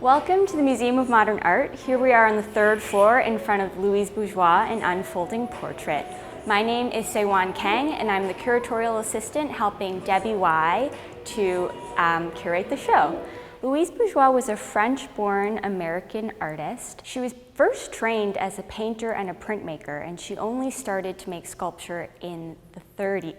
Welcome to the Museum of Modern Art. Here we are on the third floor in front of Louise Bourgeois, an unfolding portrait. My name is Sewon Kang, and I'm the curatorial assistant helping Debbie Y to curate the show. Louise Bourgeois was a French-born American artist. She was first trained as a painter and a printmaker, and she only started to make sculpture in the 30s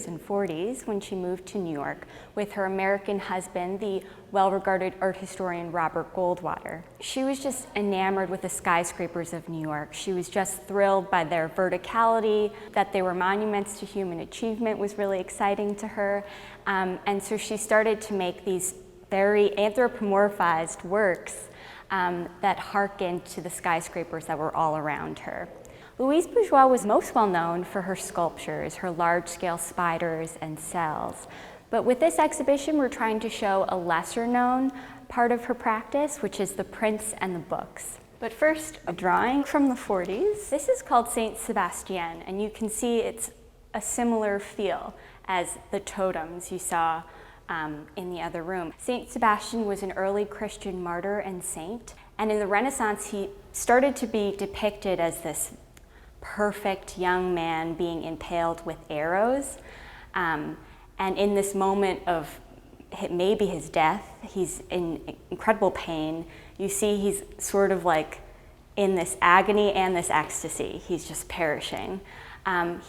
and 40s when she moved to New York with her American husband, the well-regarded art historian Robert Goldwater. She was just enamored with the skyscrapers of New York. She was just thrilled by their verticality, that they were monuments to human achievement was really exciting to her. And so she started to make these very anthropomorphized works that hearkened to the skyscrapers that were all around her. Louise Bourgeois was most well known for her sculptures, her large-scale spiders and cells. But with this exhibition, we're trying to show a lesser-known part of her practice, which is the prints and the books. But first, a drawing from the 40s. This is called Saint Sebastian, and you can see it's a similar feel as the totems you saw in the other room. Saint Sebastian was an early Christian martyr and saint, and in the Renaissance, he started to be depicted as this perfect young man being impaled with arrows. And in this moment of maybe his death, he's in incredible pain. You see he's sort of like in this agony and this ecstasy. He's just perishing.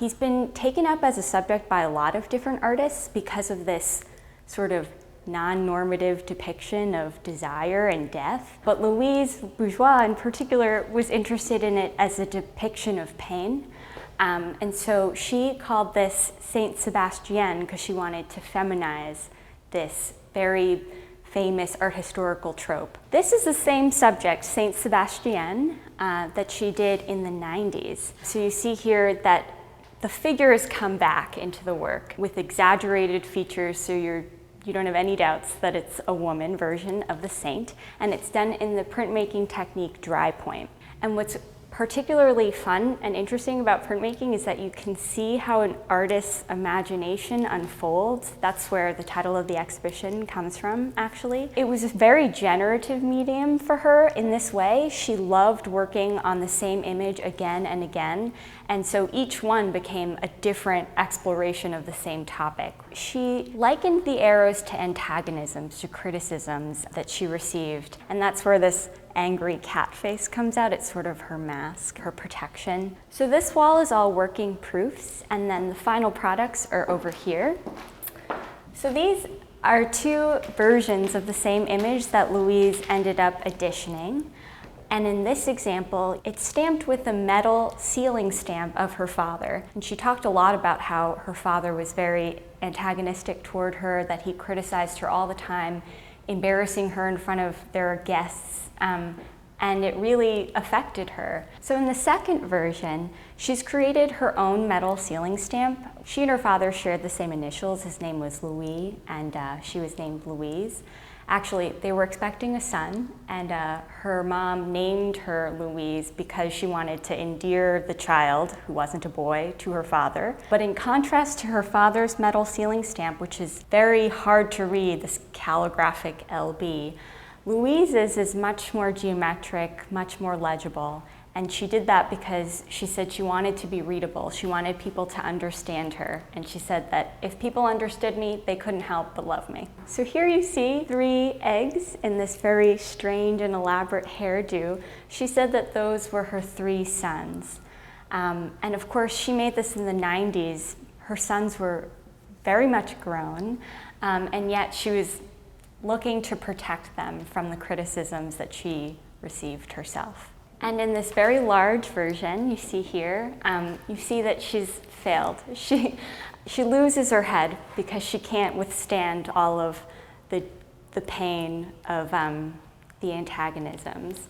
He's been taken up as a subject by a lot of different artists because of this sort of non-normative depiction of desire and death. But Louise Bourgeois in particular was interested in it as a depiction of pain. And so she called this Saint Sebastian because she wanted to feminize this very famous art historical trope. This is the same subject, Saint Sebastian, that she did in the 90s. So you see here that the figures come back into the work with exaggerated features, so you don't have any doubts that it's a woman version of the saint, and it's done in the printmaking technique dry point. And what's particularly fun and interesting about printmaking is that you can see how an artist's imagination unfolds. That's where the title of the exhibition comes from, actually. It was a very generative medium for her in this way. She loved working on the same image again and again, and so each one became a different exploration of the same topic. She likened the arrows to antagonisms, to criticisms that she received, and that's where this angry cat face comes out. It's sort of her mask, her protection. So this wall is all working proofs, and then the final products are over here. So these are two versions of the same image that Louise ended up editioning. And in this example, it's stamped with a metal sealing stamp of her father. And she talked a lot about how her father was very antagonistic toward her, that he criticized her all the time, embarrassing her in front of their guests, and it really affected her. So in the second version, she's created her own metal sealing stamp. She and her father shared the same initials. His name was Louis, and she was named Louise. Actually, they were expecting a son, and her mom named her Louise because she wanted to endear the child, who wasn't a boy, to her father. But in contrast to her father's metal sealing stamp, which is very hard to read, this calligraphic LB, Louise's is much more geometric, much more legible. And she did that because she said she wanted to be readable. She wanted people to understand her. And she said that if people understood me, they couldn't help but love me. So here you see 3 eggs in this very strange and elaborate hairdo. She said that those were her 3 sons. And of course, she made this in the 90s. Her sons were very much grown, and yet she was looking to protect them from the criticisms that she received herself. And in this very large version you see here, you see that she's failed. She loses her head because she can't withstand all of the pain of the antagonisms.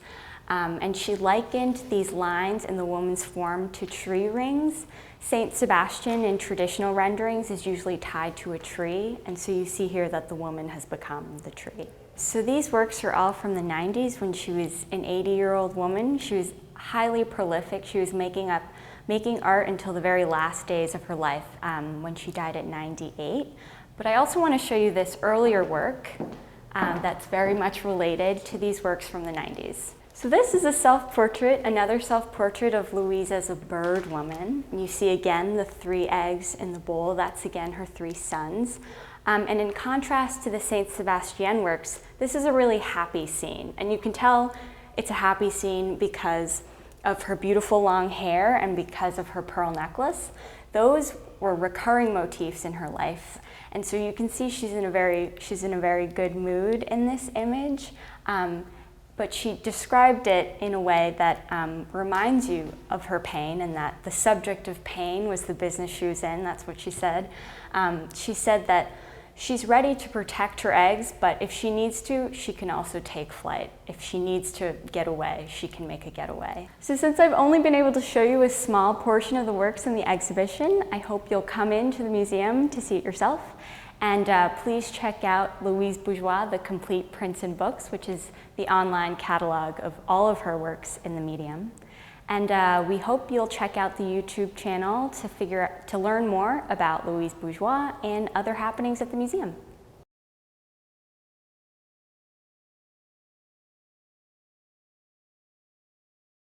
And she likened these lines in the woman's form to tree rings. Saint Sebastian in traditional renderings is usually tied to a tree, and so you see here that the woman has become the tree. So these works are all from the 90s when she was an 80-year-old woman. She was highly prolific. She was making art until the very last days of her life when she died at 98. But I also want to show you this earlier work that's very much related to these works from the 90s. So this is a self-portrait, another self-portrait of Louise as a bird woman. You see again the 3 eggs in the bowl. That's again her 3 sons. And in contrast to the Saint Sebastian works, this is a really happy scene. And you can tell it's a happy scene because of her beautiful long hair and because of her pearl necklace. Those were recurring motifs in her life. And so you can see she's in a very good mood in this image. But she described it in a way that reminds you of her pain, and that the subject of pain was the business she was in. That's what she said. She said that she's ready to protect her eggs, but if she needs to, she can also take flight. If she needs to get away, she can make a getaway. So since I've only been able to show you a small portion of the works in the exhibition, I hope you'll come into the museum to see it yourself. And please check out Louise Bourgeois, The Complete Prints and Books, which is the online catalog of all of her works in the medium. And we hope you'll check out the YouTube channel to learn more about Louise Bourgeois and other happenings at the museum.